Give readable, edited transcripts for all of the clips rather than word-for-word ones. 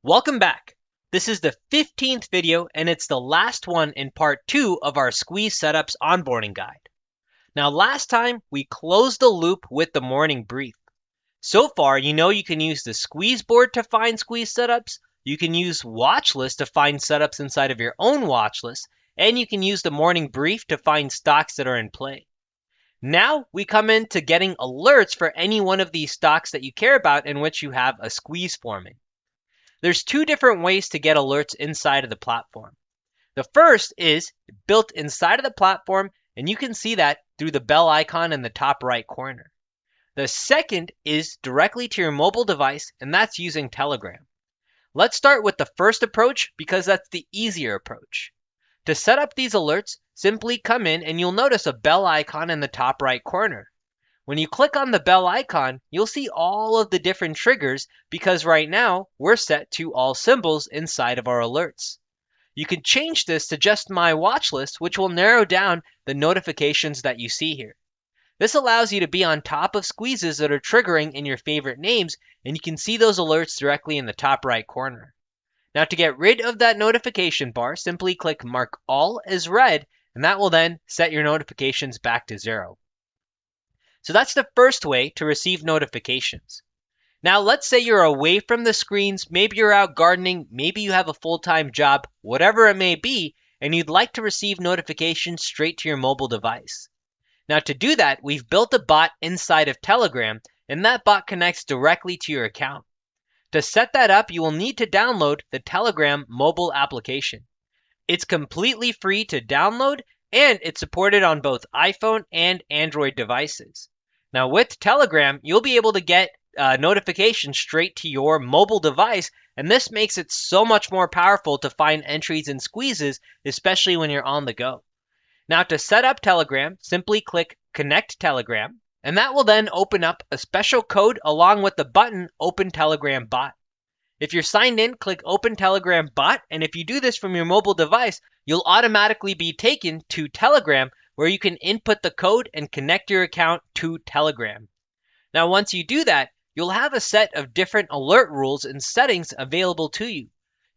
Welcome back. This is the 15th video and it's the last one in part 2 of our Squeeze Setups onboarding guide. Now last time we closed the loop with the morning brief. So far you know you can use the Squeeze board to find Squeeze setups, you can use watch list to find setups inside of your own watch list, and you can use the morning brief to find stocks that are in play. Now we come into getting alerts for any one of these stocks that you care about in which you have a squeeze forming. There's two different ways to get alerts inside of the platform. The first is built inside of the platform, and you can see that through the bell icon in the top right corner. The second is directly to your mobile device, and that's using Telegram. Let's start with the first approach because that's the easier approach. To set up these alerts, simply come in and you'll notice a bell icon in the top right corner. When you click on the bell icon, you'll see all of the different triggers because right now we're set to all symbols inside of our alerts. You can change this to just my watch list, which will narrow down the notifications that you see here. This allows you to be on top of squeezes that are triggering in your favorite names, and you can see those alerts directly in the top right corner. Now to get rid of that notification bar, simply click mark all as red, and that will then set your notifications back to 0. So that's the first way to receive notifications. Now let's say you're away from the screens, maybe you're out gardening, maybe you have a full-time job, whatever it may be, and you'd like to receive notifications straight to your mobile device. Now to do that, we've built a bot inside of Telegram, and that bot connects directly to your account. To set that up, you will need to download the Telegram mobile application. It's completely free to download, and it's supported on both iPhone and Android devices. Now with Telegram, you'll be able to get notifications straight to your mobile device, and this makes it so much more powerful to find entries and squeezes, especially when you're on the go. Now to set up Telegram, simply click Connect Telegram, and that will then open up a special code along with the button Open Telegram Bot. If you're signed in, click Open Telegram Bot, and if you do this from your mobile device, you'll automatically be taken to Telegram where you can input the code and connect your account to Telegram. Now once you do that, you'll have a set of different alert rules and settings available to you.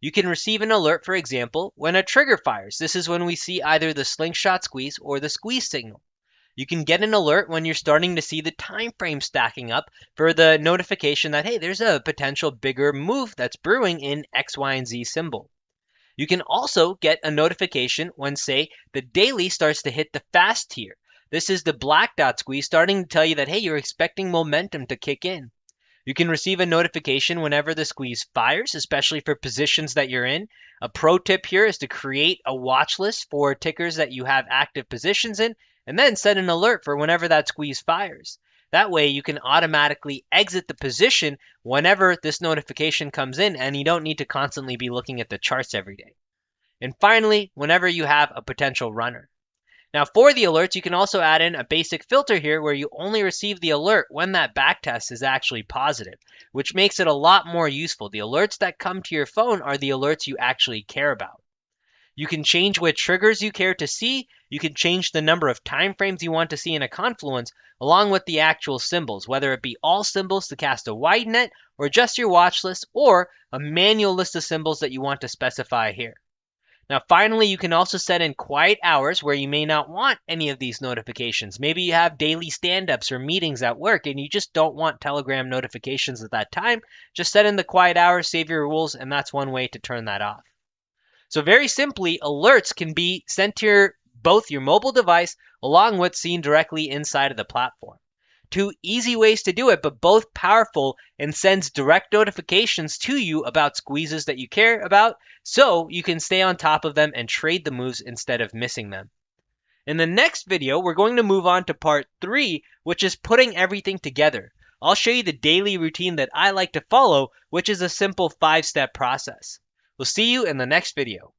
You can receive an alert, for example, when a trigger fires. This is when we see either the slingshot squeeze or the squeeze signal. You can get an alert when you're starting to see the time frame stacking up for the notification that, hey, there's a potential bigger move that's brewing in X, Y, and Z symbol. You can also get a notification when, say, the daily starts to hit the fast tier. This is the black dot squeeze starting to tell you that, hey, you're expecting momentum to kick in. You can receive a notification whenever the squeeze fires, especially for positions that you're in. A pro tip here is to create a watch list for tickers that you have active positions in, and then set an alert for whenever that squeeze fires. That way you can automatically exit the position whenever this notification comes in, and you don't need to constantly be looking at the charts every day. And finally, whenever you have a potential runner. Now for the alerts, you can also add in a basic filter here where you only receive the alert when that backtest is actually positive, which makes it a lot more useful. The alerts that come to your phone are the alerts you actually care about. You can change which triggers you care to see. You can change the number of time frames you want to see in a confluence, along with the actual symbols, whether it be all symbols to cast a wide net, or just your watch list, or a manual list of symbols that you want to specify here. Now finally, you can also set in quiet hours where you may not want any of these notifications. Maybe you have daily stand-ups or meetings at work and you just don't want Telegram notifications at that time. Just set in the quiet hours, save your rules, and that's one way to turn that off. So very simply, alerts can be sent to both your mobile device along with seen directly inside of the platform. Two easy ways to do it, but both powerful and sends direct notifications to you about squeezes that you care about, so you can stay on top of them and trade the moves instead of missing them. In the next video, we're going to move on to part 3, which is putting everything together. I'll show you the daily routine that I like to follow, which is a simple 5-step process. We'll see you in the next video.